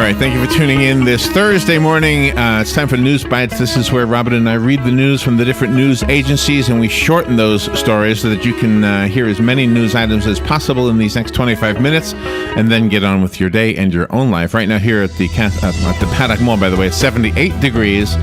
right, thank you for tuning in this Thursday morning. It's time for NewsBites. This is where Robin and I read the news from the different news agencies, and we shorten those stories so that you can hear as many news items as possible in these next 25 minutes, and then get on with your day and your own life. Right now here at the Paddock Mall, by the way, 78 degrees.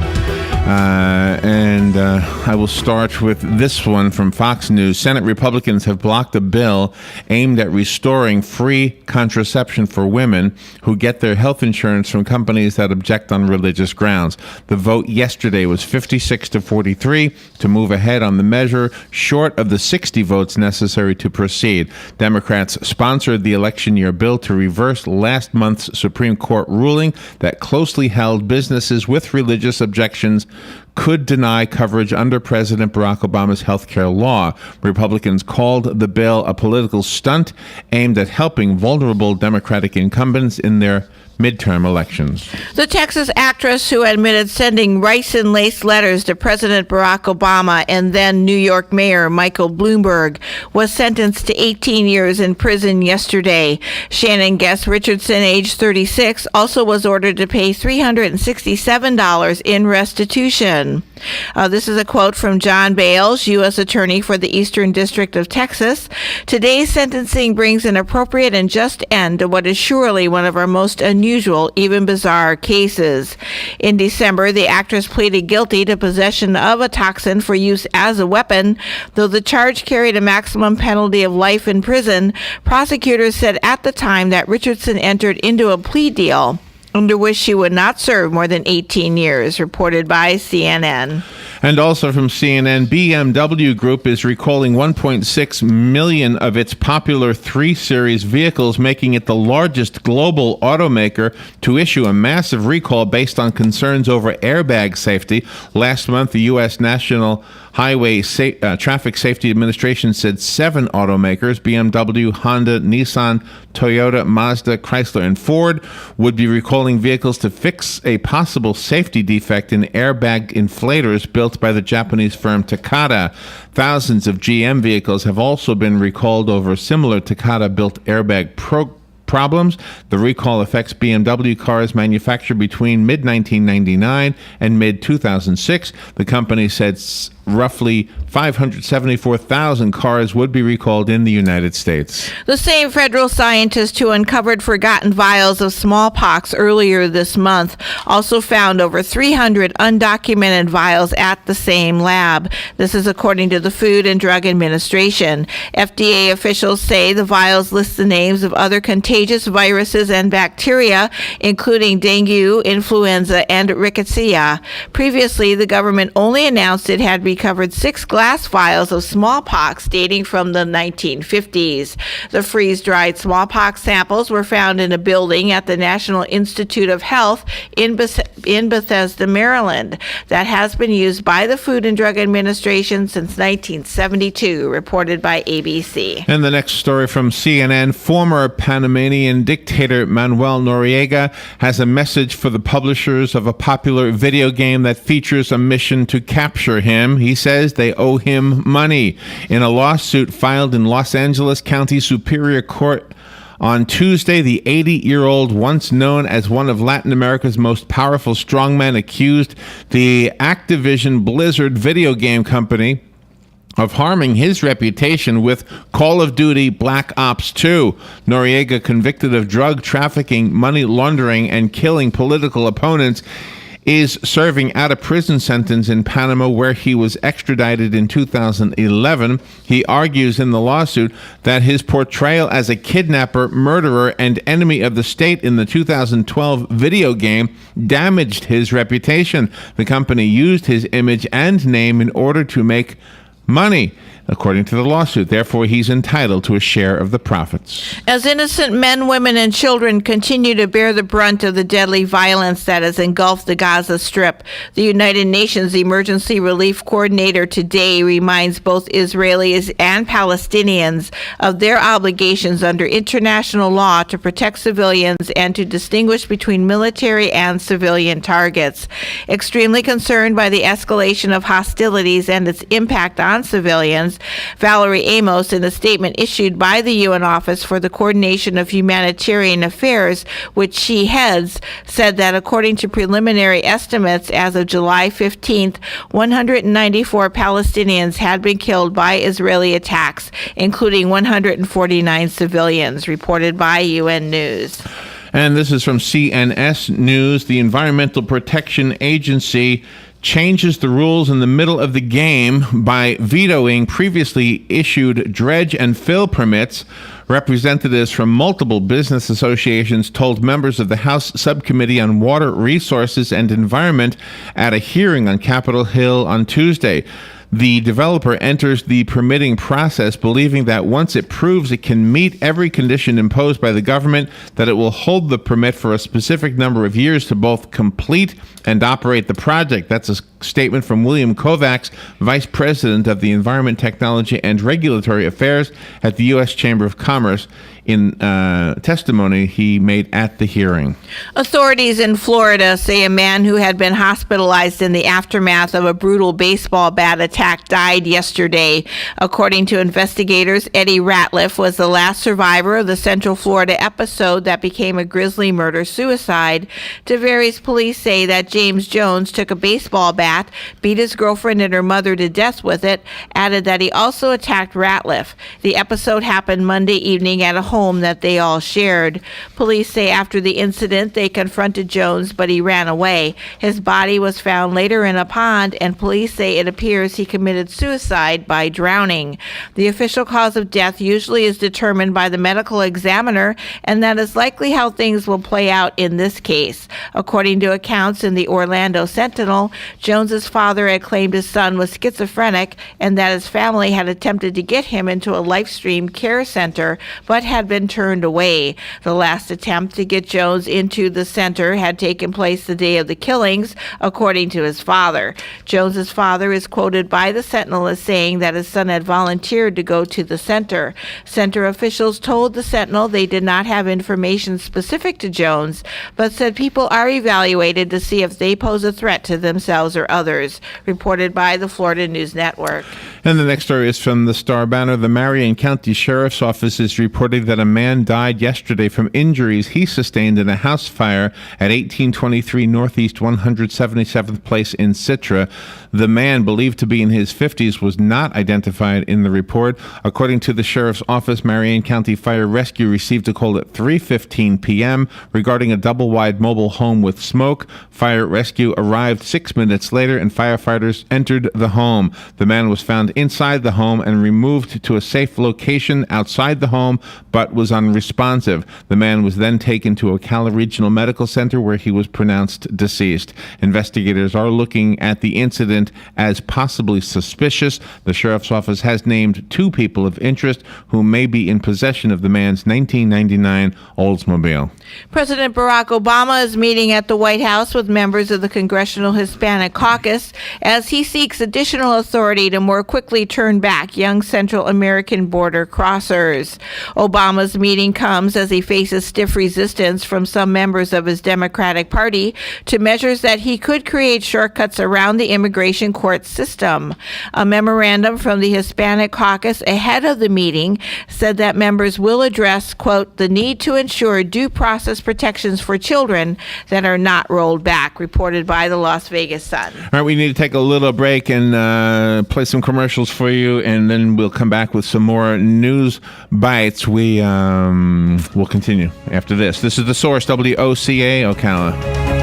And I will start with this one from Fox News. Senate Republicans have blocked a bill aimed at restoring free contraception for women who get their health insurance from companies that object on religious grounds. The vote yesterday was 56-43 to move ahead on the measure, short of the 60 votes necessary to proceed. Democrats sponsored the election year bill to reverse last month's Supreme Court ruling that closely held businesses with religious objections could deny coverage under President Barack Obama's health care law. Republicans called the bill a political stunt aimed at helping vulnerable Democratic incumbents in their midterm elections. The Texas actress who admitted sending rice-and-lace letters to President Barack Obama and then New York Mayor Michael Bloomberg was sentenced to 18 years in prison yesterday. Shannon Guess Richardson, age 36, also was ordered to pay $367 in restitution. This is a quote from John Bales, U.S. Attorney for the Eastern District of Texas. Today's sentencing brings an appropriate and just end to what is surely one of our most unusual, even bizarre cases. In December, the actress pleaded guilty to possession of a toxin for use as a weapon. Though the charge carried a maximum penalty of life in prison, prosecutors said at the time that Richardson entered into a plea deal under which she would not serve more than 18 years, reported by CNN. And also from CNN, BMW Group is recalling 1.6 million of its popular 3 Series vehicles, making it the largest global automaker to issue a massive recall based on concerns over airbag safety. Last month, the U.S. National Highway Traffic Safety Administration said 7 automakers, BMW, Honda, Nissan, Toyota, Mazda, Chrysler, and Ford, would be recalling vehicles to fix a possible safety defect in airbag inflators built by the Japanese firm Takata. Thousands of GM vehicles have also been recalled over similar Takata-built airbag problems. The recall affects BMW cars manufactured between mid-1999 and mid-2006. The company said roughly 574,000 cars would be recalled in the United States. The same federal scientist who uncovered forgotten vials of smallpox earlier this month also found over 300 undocumented vials at the same lab. This is according to the Food and Drug Administration. FDA officials say the vials list the names of other contagious viruses and bacteria, including dengue, influenza, and rickettsia. Previously, the government only announced it had recovered 6 glass vials of smallpox dating from the 1950s. The freeze-dried smallpox samples were found in a building at the National Institute of Health in Bethesda, Maryland, that has been used by the Food and Drug Administration since 1972, reported by ABC. And the next story from CNN, former Panamanian dictator Manuel Noriega has a message for the publishers of a popular video game that features a mission to capture him. He says they owe him money. In a lawsuit filed in Los Angeles County Superior Court on Tuesday, the 80-year-old, once known as one of Latin America's most powerful strongmen, accused the Activision Blizzard video game company of harming his reputation with Call of Duty Black Ops 2. Noriega, convicted of drug trafficking, money laundering, and killing political opponents, is serving out a prison sentence in Panama, where he was extradited in 2011. He argues in the lawsuit that his portrayal as a kidnapper, murderer, and enemy of the state in the 2012 video game damaged his reputation. The company used his image and name in order to make money, according to the lawsuit. Therefore, he's entitled to a share of the profits. As innocent men, women, and children continue to bear the brunt of the deadly violence that has engulfed the Gaza Strip, the United Nations Emergency Relief Coordinator today reminds both Israelis and Palestinians of their obligations under international law to protect civilians and to distinguish between military and civilian targets. Extremely concerned by the escalation of hostilities and its impact on civilians, Nations, Valerie Amos, in a statement issued by the UN Office for the Coordination of Humanitarian Affairs, which she heads, said that according to preliminary estimates as of July 15th, 194 Palestinians had been killed by Israeli attacks, including 149 civilians, reported by UN News. And this is from CNS News. The Environmental Protection Agency changes the rules in the middle of the game by vetoing previously issued dredge and fill permits. Representatives from multiple business associations told members of the House Subcommittee on Water Resources and Environment at a hearing on Capitol Hill on Tuesday. The developer enters the permitting process believing that once it proves it can meet every condition imposed by the government, that it will hold the permit for a specific number of years to both complete and operate the project. That's a statement from William Kovacs, Vice President of the Environment, Technology, and Regulatory Affairs at the U.S. Chamber of Commerce, in testimony he made at the hearing. Authorities in Florida say a man who had been hospitalized in the aftermath of a brutal baseball bat attack died yesterday. According to investigators, Eddie Ratliff was the last survivor of the Central Florida episode that became a grisly murder-suicide. Tavares police say that James Jones took a baseball bat, beat his girlfriend and her mother to death with it, added that he also attacked Ratliff. The episode happened Monday evening at a home that they all shared. Police say after the incident, they confronted Jones, but he ran away. His body was found later in a pond, and police say it appears he committed suicide by drowning. The official cause of death usually is determined by the medical examiner, and that is likely how things will play out in this case. According to accounts in the Orlando Sentinel, Jones's father had claimed his son was schizophrenic and that his family had attempted to get him into a Lifestream care center, but had been turned away. The last attempt to get Jones into the center had taken place the day of the killings, according to his father. Jones's father is quoted by the Sentinel as saying that his son had volunteered to go to the center. Center officials told the Sentinel they did not have information specific to Jones, but said people are evaluated to see if they pose a threat to themselves or others, reported by the Florida News Network. And the next story is from the Star Banner. The Marion County Sheriff's Office is reporting that a man died yesterday from injuries he sustained in a house fire at 1823 Northeast 177th Place in Citra. The man, believed to be in his 50s, was not identified in the report. According to the Sheriff's Office, Marion County Fire Rescue received a call at 3:15 p.m. regarding a double-wide mobile home with smoke. Fire Rescue arrived 6 minutes later, and firefighters entered the home. The man was found inside the home and removed to a safe location outside the home, but was unresponsive. The man was then taken to Ocala Regional Medical Center, where he was pronounced deceased. Investigators are looking at the incident as possibly suspicious. The Sheriff's Office has named 2 people of interest who may be in possession of the man's 1999 Oldsmobile. President Barack Obama is meeting at the White House with members of the Congressional Hispanic Caucus as he seeks additional authority to more quickly turn back young Central American border crossers. Obama's meeting comes as he faces stiff resistance from some members of his Democratic Party to measures that he could create shortcuts around the immigration court system. A memorandum from the Hispanic Caucus ahead of the meeting said that members will address, quote, the need to ensure due process protections for children that are not rolled back, reported by the Las Vegas Sun. All right, we need to take a little break and play some commercials for you, and then we'll come back with some more news bites. We'll continue after this. This is The Source, WOCA, Ocala.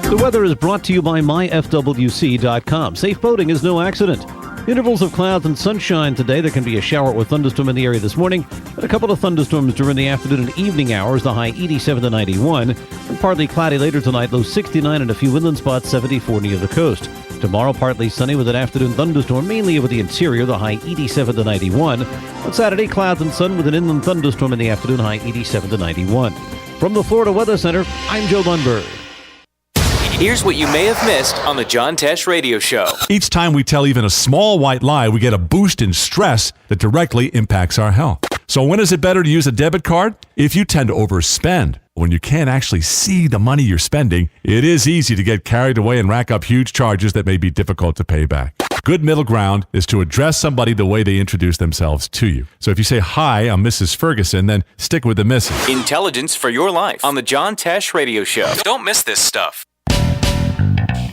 The weather is brought to you by myfwc.com. Safe boating is no accident. Intervals of clouds and sunshine today. There can be a shower or thunderstorm in the area this morning, and a couple of thunderstorms during the afternoon and evening hours, the high 87 to 91. And partly cloudy later tonight, low 69, and a few inland spots, 74 near the coast. Tomorrow, partly sunny with an afternoon thunderstorm, mainly over the interior, the high 87 to 91. On Saturday, clouds and sun with an inland thunderstorm in the afternoon, high 87 to 91. From the Florida Weather Center, I'm Joe Lundberg. Here's what you may have missed on the John Tesh Radio Show. Each time we tell even a small white lie, we get a boost in stress that directly impacts our health. So when is it better to use a debit card? If you tend to overspend, when you can't actually see the money you're spending, it is easy to get carried away and rack up huge charges that may be difficult to pay back. Good middle ground is to address somebody the way they introduce themselves to you. So if you say, "Hi, I'm Mrs. Ferguson," then stick with the Mrs. Intelligence for your life on the John Tesh Radio Show. Don't miss this stuff.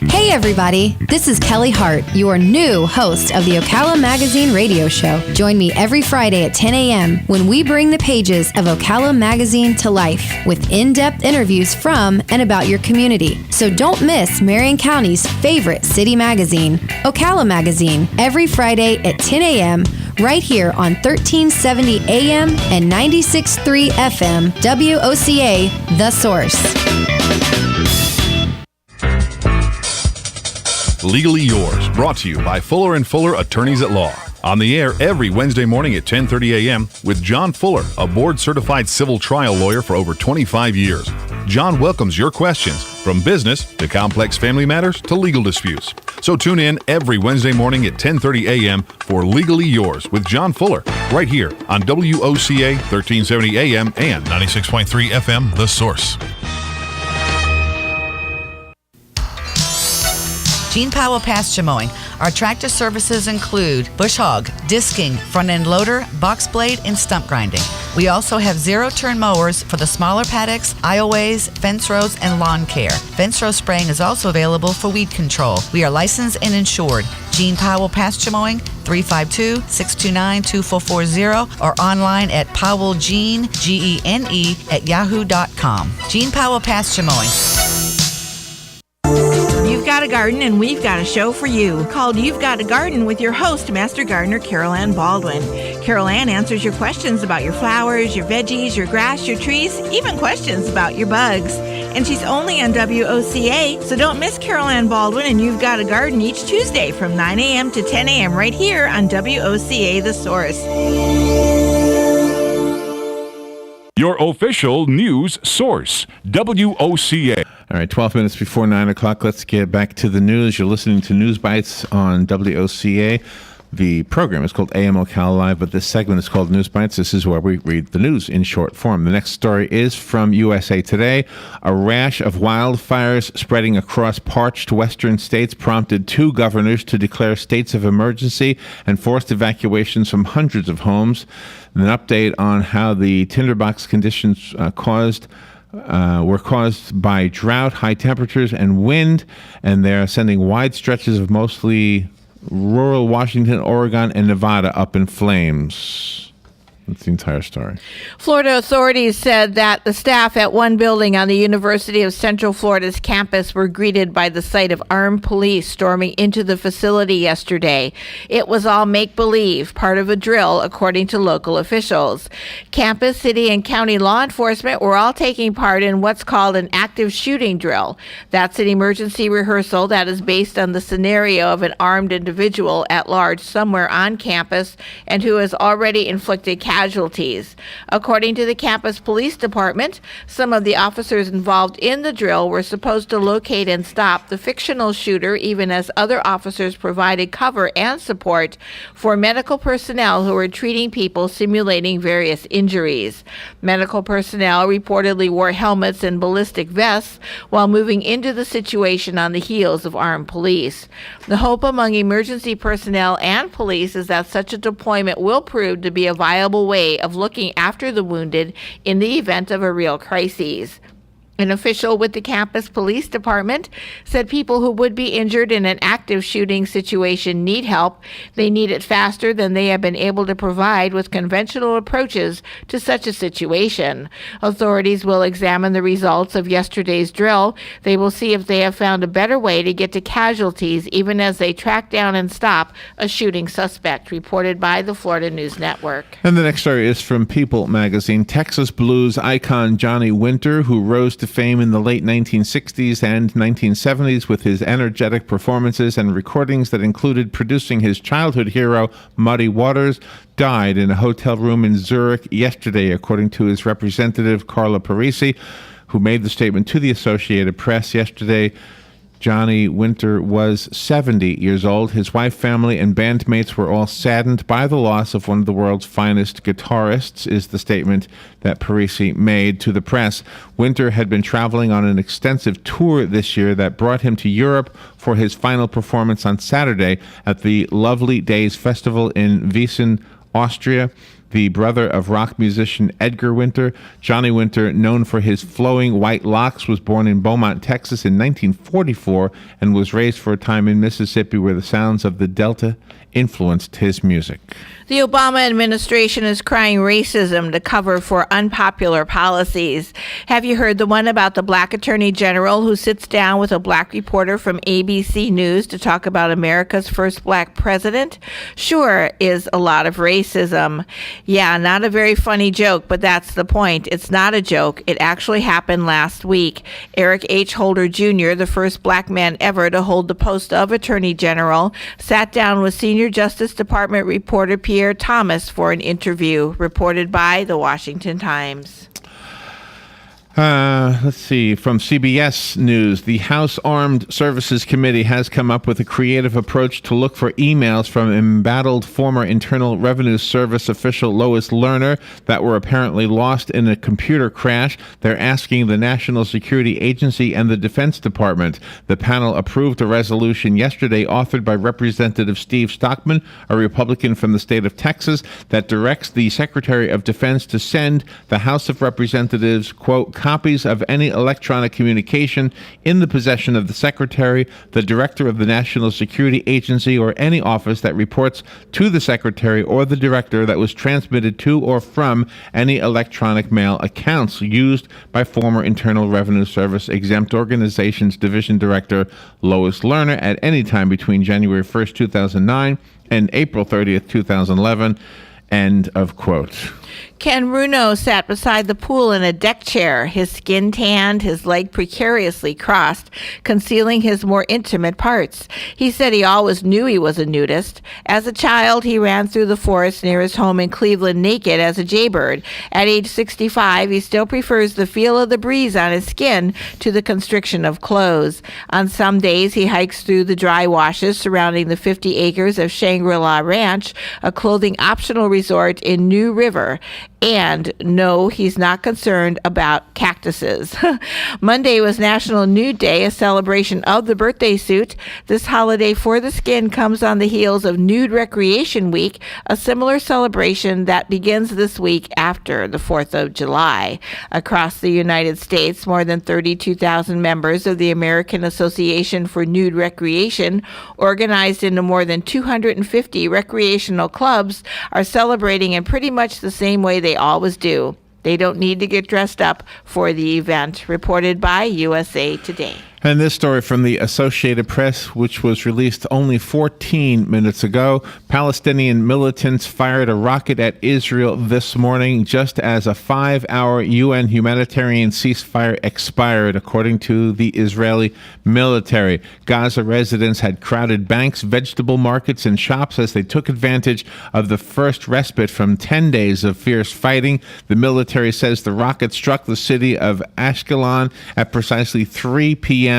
Hey everybody, this is Kelly Hart, your new host of the Ocala Magazine radio show. Join me every Friday at 10 a.m. when we bring the pages of Ocala Magazine to life with in-depth interviews from and about your community. So don't miss Marion County's favorite city magazine, Ocala Magazine, every Friday at 10 a.m. right here on 1370 AM and 96.3 FM, WOCA, The Source. Legally Yours, brought to you by Fuller & Fuller Attorneys at Law. On the air every Wednesday morning at 10:30 a.m. with John Fuller, a board-certified civil trial lawyer for over 25 years. John welcomes your questions, from business to complex family matters to legal disputes. So tune in every Wednesday morning at 10:30 a.m. for Legally Yours with John Fuller, right here on WOCA 1370 AM and 96.3 FM, The Source. Gene Powell pasture mowing. Our tractor services include bush hog, disking, front end loader, box blade, and stump grinding. We also have zero-turn mowers for the smaller paddocks, aisleways, fence rows, and lawn care. Fence row spraying is also available for weed control. We are licensed and insured. Gene Powell Pasture Mowing, 352-629-2440, or online at powellgene, Gene, at yahoo.com. Gene Powell Pasture Mowing. You've got a garden and we've got a show for you called You've Got a Garden with your host, Master Gardener Carol Ann Baldwin. Carol Ann answers your questions about your flowers, your veggies, your grass, your trees, even questions about your bugs. And she's only on WOCA, so don't miss Carol Ann Baldwin and You've Got a Garden each Tuesday from 9 a.m. to 10 a.m. right here on WOCA The Source. Your official news source, WOCA. All right, 12 minutes before 9 o'clock. Let's get back to the news. You're listening to NewsBites on WOCA. The program is called AM Ocala Live, but this segment is called NewsBites. This is where we read the news in short form. The next story is from USA Today. A rash of wildfires spreading across parched western states prompted 2 governors to declare states of emergency and forced evacuations from hundreds of homes. An update on how the tinderbox conditions were caused by drought, high temperatures, and wind, and they're sending wide stretches of mostly rural Washington, Oregon, and Nevada up in flames. That's the entire story. Florida authorities said that the staff at one building on the University of Central Florida's campus were greeted by the sight of armed police storming into the facility yesterday. It was all make-believe, part of a drill, according to local officials. Campus, city, and county law enforcement were all taking part in what's called an active shooting drill. That's an emergency rehearsal that is based on the scenario of an armed individual at large somewhere on campus and who has already inflicted casualties. According to the campus police department, some of the officers involved in the drill were supposed to locate and stop the fictional shooter, even as other officers provided cover and support for medical personnel who were treating people simulating various injuries. Medical personnel reportedly wore helmets and ballistic vests while moving into the situation on the heels of armed police. The hope among emergency personnel and police is that such a deployment will prove to be a viable way of looking after the wounded in the event of a real crisis. An official with the campus police department said people who would be injured in an active shooting situation need help. They need it faster than they have been able to provide with conventional approaches to such a situation. Authorities will examine the results of yesterday's drill. They will see if they have found a better way to get to casualties, even as they track down and stop a shooting suspect, reported by the Florida News Network. And the next story is from People magazine. Texas blues icon Johnny Winter, who rose to fame in the late 1960s and 1970s with his energetic performances and recordings that included producing his childhood hero, Muddy Waters, died in a hotel room in Zurich yesterday, according to his representative, Carla Parisi, who made the statement to the Associated Press yesterday. Johnny Winter was 70 years old. His wife, family, and bandmates were all saddened by the loss of one of the world's finest guitarists, is the statement that Parisi made to the press. Winter had been traveling on an extensive tour this year that brought him to Europe for his final performance on Saturday at the Lovely Days Festival in Wiesn, Austria. The brother of rock musician Edgar Winter, Johnny Winter, known for his flowing white locks, was born in Beaumont, Texas in 1944 and was raised for a time in Mississippi, where the sounds of the Delta influenced his music. The Obama administration is crying racism to cover for unpopular policies. Have you heard the one about the black attorney general who sits down with a black reporter from ABC News to talk about America's first black president? Sure is a lot of racism. Yeah, not a very funny joke, but that's the point. It's not a joke. It actually happened last week. Eric H. Holder Jr., the first black man ever to hold the post of attorney general, sat down with senior Justice Department reporter Pierre Thomas for an interview, reported by the Washington Times. Let's see. From CBS News, the House Armed Services Committee has come up with a creative approach to look for emails from embattled former Internal Revenue Service official Lois Lerner that were apparently lost in a computer crash. They're asking the National Security Agency and the Defense Department. The panel approved a resolution yesterday authored by Representative Steve Stockman, a Republican from the state of Texas, that directs the Secretary of Defense to send the House of Representatives, quote, copies of any electronic communication in the possession of the Secretary, the Director of the National Security Agency, or any office that reports to the Secretary or the Director that was transmitted to or from any electronic mail accounts used by former Internal Revenue Service exempt organizations Division Director Lois Lerner at any time between January 1st, 2009 and April 30th, 2011. End of quote. Ken Runo sat beside the pool in a deck chair, his skin tanned, his leg precariously crossed, concealing his more intimate parts. He said he always knew he was a nudist. As a child, he ran through the forest near his home in Cleveland naked as a jaybird. At age 65, he still prefers the feel of the breeze on his skin to the constriction of clothes. On some days, he hikes through the dry washes surrounding the 50 acres of Shangri-La Ranch, a clothing-optional resort in New River. And no, he's not concerned about cactuses. Monday was National Nude Day, a celebration of the birthday suit. This holiday for the skin comes on the heels of Nude Recreation Week, a similar celebration that begins this week after the 4th of July. Across the United States, more than 32,000 members of the American Association for Nude Recreation, organized into more than 250 recreational clubs, are celebrating in pretty much the same way they always do. They don't need to get dressed up for the event. Reported by USA Today. And this story from the Associated Press, which was released only 14 minutes ago. Palestinian militants fired a rocket at Israel this morning just as a 5-hour UN humanitarian ceasefire expired, according to the Israeli military. Gaza residents had crowded banks, vegetable markets, and shops as they took advantage of the first respite from 10 days of fierce fighting. The military says the rocket struck the city of Ashkelon at precisely 3 p.m.,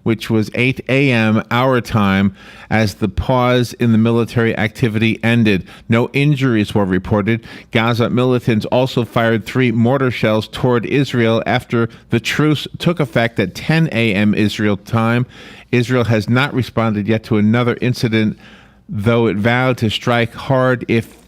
which was 8 a.m. our time, as the pause in the military activity ended. No injuries were reported. Gaza militants also fired 3 mortar shells toward Israel after the truce took effect at 10 a.m. Israel time. Israel has not responded yet to another incident, though it vowed to strike hard if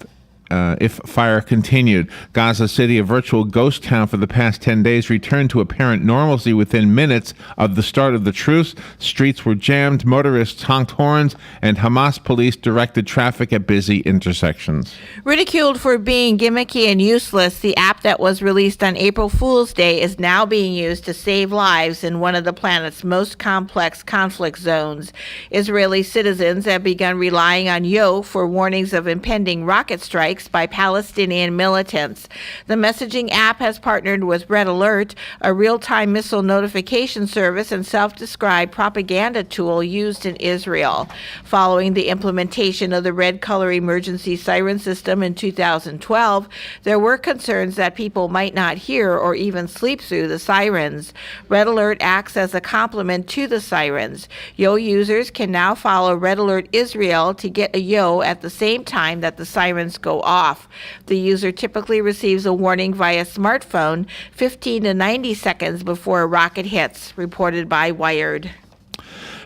fire continued. Gaza City, a virtual ghost town for the past 10 days, returned to apparent normalcy within minutes of the start of the truce. Streets were jammed, motorists honked horns, and Hamas police directed traffic at busy intersections. Ridiculed for being gimmicky and useless, the app that was released on April Fool's Day is now being used to save lives in one of the planet's most complex conflict zones. Israeli citizens have begun relying on Yo for warnings of impending rocket strikes strikes by Palestinian militants. The messaging app has partnered with Red Alert, a real-time missile notification service and self-described propaganda tool used in Israel. Following the implementation of the red color emergency siren system in 2012, there were concerns that people might not hear or even sleep through the sirens. Red Alert acts as a complement to the sirens. Yo users can now follow Red Alert Israel to get a yo at the same time that the sirens go off. The user typically receives a warning via smartphone 15 to 90 seconds before a rocket hits, reported by Wired.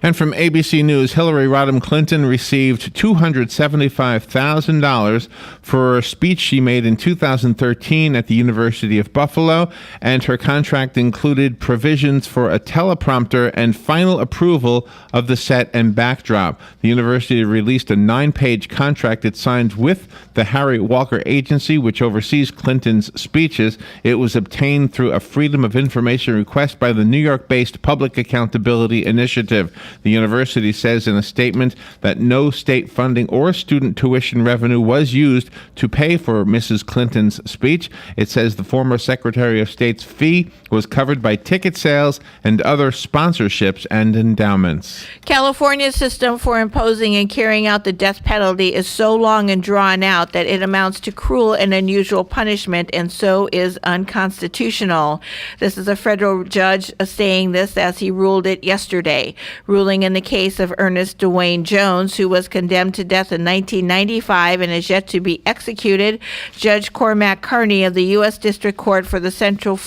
And from ABC News, Hillary Rodham Clinton received $275,000 for a speech she made in 2013 at the University of Buffalo, and her contract included provisions for a teleprompter and final approval of the set and backdrop. The university released a 9-page contract it signed with the Harry Walker Agency, which oversees Clinton's speeches. It was obtained through a Freedom of Information request by the New York-based Public Accountability Initiative. The university says in a statement that no state funding or student tuition revenue was used to pay for Mrs. Clinton's speech. It says the former Secretary of State's fee was covered by ticket sales and other sponsorships and endowments. California's system for imposing and carrying out the death penalty is so long and drawn out that it amounts to cruel and unusual punishment, and so is unconstitutional. This is a federal judge saying this as he ruled it yesterday, ruling in the case of Ernest Dwayne Jones, who was condemned to death in 1995 and is yet to be executed. Judge Cormac Carney of the U.S. District Court for the Central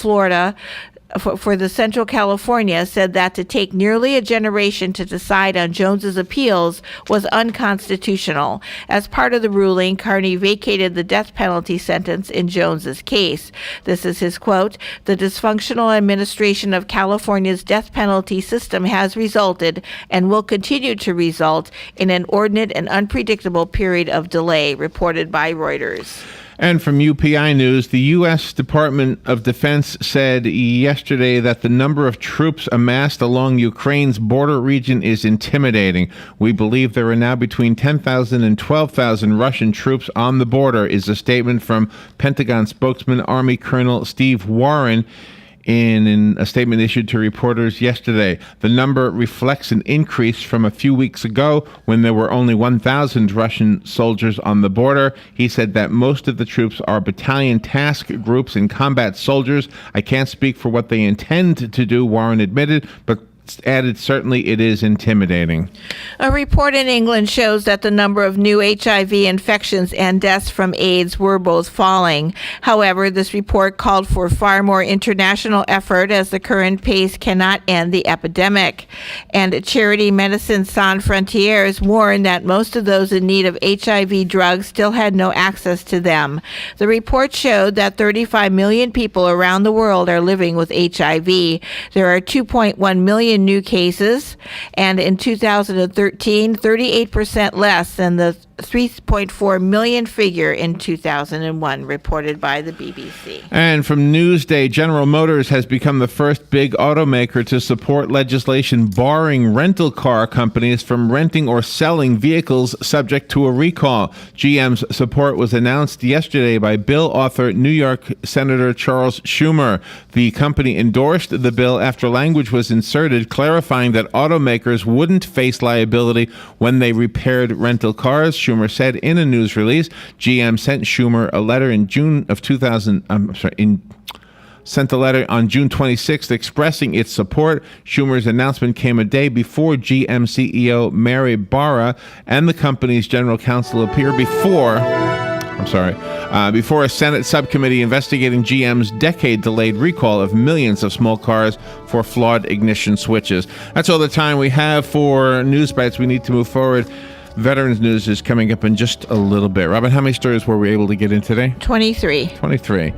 California said that to take nearly a generation to decide on Jones's appeals was unconstitutional. As part of the ruling, Carney vacated the death penalty sentence in Jones's case. This is his quote: "The dysfunctional administration of California's death penalty system has resulted and will continue to result in an inordinate and unpredictable period of delay," reported by Reuters. And from UPI News, the U.S. Department of Defense said yesterday that the number of troops amassed along Ukraine's border region is intimidating. "We believe there are now between 10,000 and 12,000 Russian troops on the border," is a statement from Pentagon spokesman Army Colonel Steve Warren in a statement issued to reporters yesterday. The number reflects an increase from a few weeks ago when there were only 1,000 Russian soldiers on the border. He said that most of the troops are battalion task groups and combat soldiers. "I can't speak for what they intend to do," Warren admitted, but added, "Certainly it is intimidating." A report in England shows that the number of new HIV infections and deaths from AIDS were both falling. However, this report called for far more international effort, as the current pace cannot end the epidemic. And charity Médecins Sans Frontières warned that most of those in need of HIV drugs still had no access to them. The report showed that 35 million people around the world are living with HIV. There are 2.1 million new cases, and in 2013, 38% less than the 3.4 million figure in 2001, reported by the BBC. And from Newsday, General Motors has become the first big automaker to support legislation barring rental car companies from renting or selling vehicles subject to a recall. GM's support was announced yesterday by bill author New York Senator Charles Schumer. The company endorsed the bill after language was inserted clarifying that automakers wouldn't face liability when they repaired rental cars. Schumer said in a news release. GM sent Schumer a letter in June of 2000. Sent a letter on June 26th expressing its support. Schumer's announcement came a day before GM CEO Mary Barra and the company's general counsel appear before a Senate subcommittee investigating GM's decade-delayed recall of millions of small cars for flawed ignition switches. That's all the time we have for News Bites. We need to move forward. Veterans News is coming up in just a little bit. Robin, how many stories were we able to get in today? 23. 23.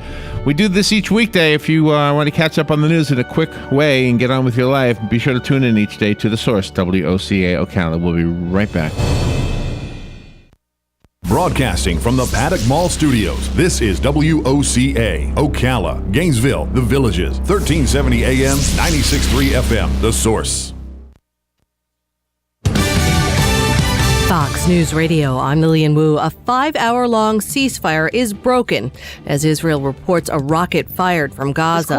We do this each weekday. If you want to catch up on the news in a quick way and get on with your life, be sure to tune in each day to The Source, WOCA Ocala. We'll be right back. Broadcasting from the Paddock Mall Studios, this is WOCA, Ocala, Gainesville, The Villages, 1370 AM, 96.3 FM, The Source. Fox News Radio, I'm Lillian Wu. A 5-hour-long ceasefire is broken as Israel reports a rocket fired from Gaza.